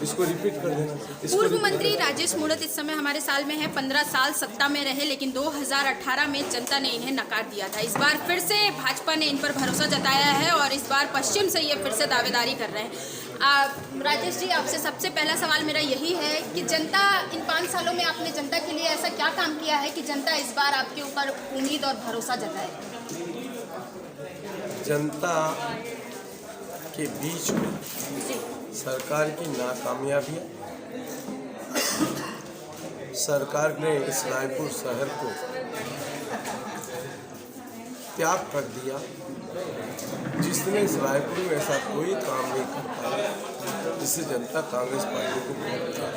इसको रिपीट कर देना। पूर्व मंत्री राजेश मूणत इस समय हमारे साल में है, 15 साल सत्ता में रहे, लेकिन 2018 में जनता ने इन्हें नकार दिया था। इस बार फिर से भाजपा ने इन पर भरोसा जताया है और इस बार पश्चिम से ये फिर से दावेदारी कर रहे हैं। राजेश जी, आपसे सबसे पहला सवाल मेरा यही है कि जनता इन 5 सालों में आपने जनता के लिए ऐसा क्या काम किया है कि जनता इस बार आपके ऊपर उम्मीद और भरोसा जताए? जनता के बीच में सरकार की नाकामयाबियाँ, सरकार ने इस रायपुर शहर को त्याग कर दिया, जिसने इस रायपुर में ऐसा कोई काम नहीं कर पाया जिससे जनता कांग्रेस पार्टी को वोट दिया।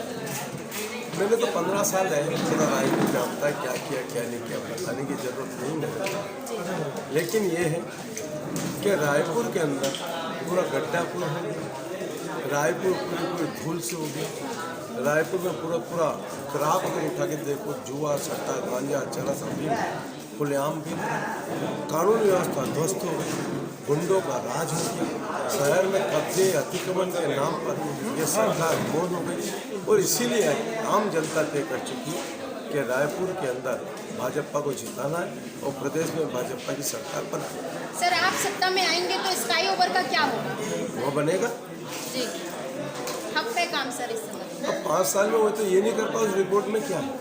मैंने तो 15 साल है, पूरा रायपुर जानता है क्या किया क्या नहीं किया, बताने की जरूरत नहीं है। लेकिन ये है कि रायपुर के अंदर पूरा गड्ढापुर हो गया, रायपुर पूरी धूल से हो गया, रायपुर में पूरा खराब अगर उठा के देखो, जुआ सट्टा गांजा चरस अभी खुलेआम भी, कानून व्यवस्था ध्वस्त हो गई, गुंडों का राज हो गया, शहर में कब्जे अतिक्रमण के नाम पर यह सरकार मौन हो गई। और इसीलिए आम जनता तय कर चुकी है कि रायपुर के अंदर भाजपा को जिताना है और प्रदेश में भाजपा की सरकार बनानी है। सर, आप सत्ता में आएंगे तो स्काई ओवर का क्या होगा? वो बनेगा जी, हम पे काम सर इस समय। अब 5 साल में वो तो ये नहीं कर पाओ, उस रिपोर्ट में क्या है?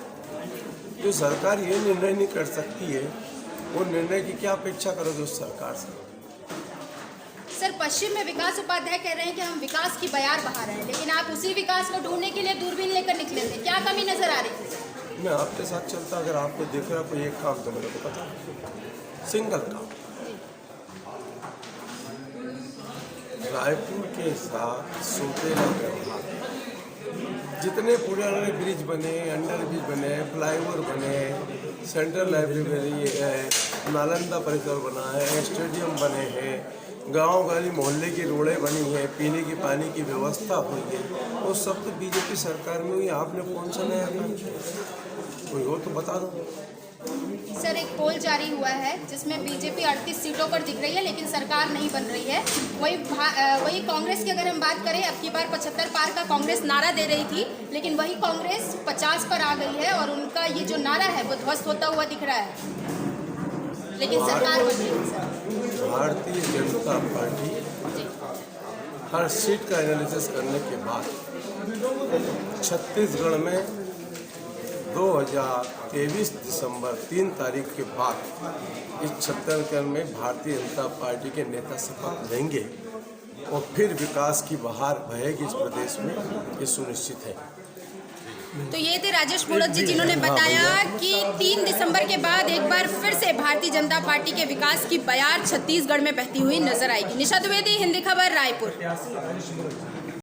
जो सरकार ये निर्णय नहीं कर सकती है, वो निर्णय की क्या अपेक्षा करोगे उस सरकार से? सर, पश्चिम में विकास उपाध्याय कह रहे हैं कि हम विकास की बयार बहा रहे हैं, लेकिन आप उसी विकास को ढूंढने के लिए दूरबीन लेकर निकले थे। क्या कमी नजर आ रही थी? मैं आपके साथ चलता, अगर आपको देख रहा कोई एक काम तो मेरे को पता, सिंगल काम, रायपुर के साथ सोतेला व्यवहार। जितने पुराने ब्रिज बने, अंडर ब्रिज बने, फ्लाईओवर बने, सेंट्रल लाइब्रेरी है, नालंदा परिसर बना है, स्टेडियम बने हैं, गांव गली मोहल्ले की रोडें बनी हैं, पीने की पानी की व्यवस्था हुई है, वो सब तो बीजेपी सरकार में हुई। आपने कौन सा नया काम किया? कोई हो तो बता दो। सर, एक पोल जारी हुआ है जिसमें बीजेपी 38 सीटों पर दिख रही है, लेकिन सरकार नहीं बन रही है। वही कांग्रेस की अगर हम बात करें, अब की बार 75 पार का कांग्रेस नारा दे रही थी, लेकिन वही कांग्रेस 50 पर आ गई है और उनका ये जो नारा है वो ध्वस्त होता हुआ दिख रहा है, लेकिन सरकार बन रही है। सर, भारतीय जनता पार्टी हर सीट का एनालिसिस करने के बाद छत्तीसगढ़ में 2023 दिसंबर 3 तारीख के बाद इस छत्तीसगढ़ में भारतीय जनता पार्टी के नेता शपथ लेंगे और फिर विकास की बहार बहेगी इस प्रदेश में, ये सुनिश्चित है। तो ये थे राजेश मूणत जी, जिन्होंने बताया कि 3 दिसंबर के बाद एक बार फिर से भारतीय जनता पार्टी के विकास की बयार छत्तीसगढ़ में बहती हुई नजर आएगी। निशा द्विवेदी, हिंदी खबर, रायपुर।